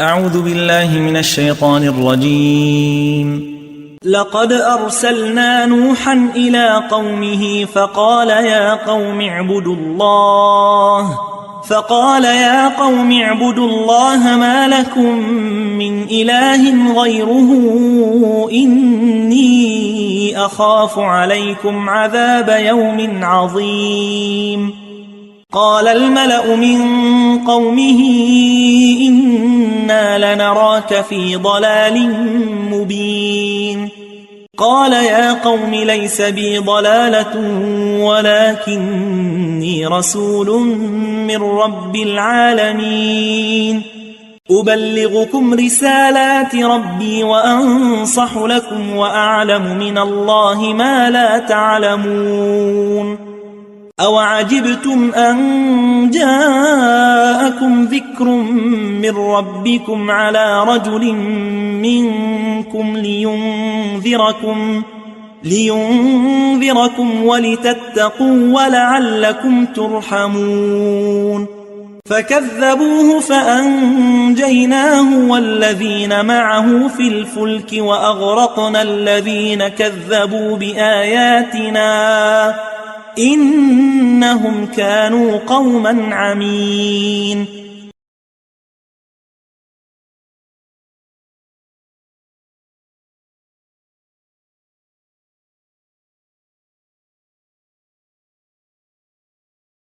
أعوذ بالله من الشيطان الرجيم. لقد أرسلنا نوحا إلى قومه فقال يا قوم اعبدوا الله ما لكم من إله غيره إني أخاف عليكم عذاب يوم عظيم. قال الملأ من قومه إنا لنراك في ضلال مبين. قال يا قوم ليس بي ضلالة ولكني رسول من رب العالمين أبلغكم رسالات ربي وأنصح لكم وأعلم من الله ما لا تعلمون. أوعجبتم أن جاءكم ذكر من ربكم على رجل منكم لينذركم ولتتقوا ولعلكم ترحمون. فكذبوه فأنجيناه والذين معه في الفلك وأغرقنا الذين كذبوا بآياتنا إنهم كانوا قوما عمين.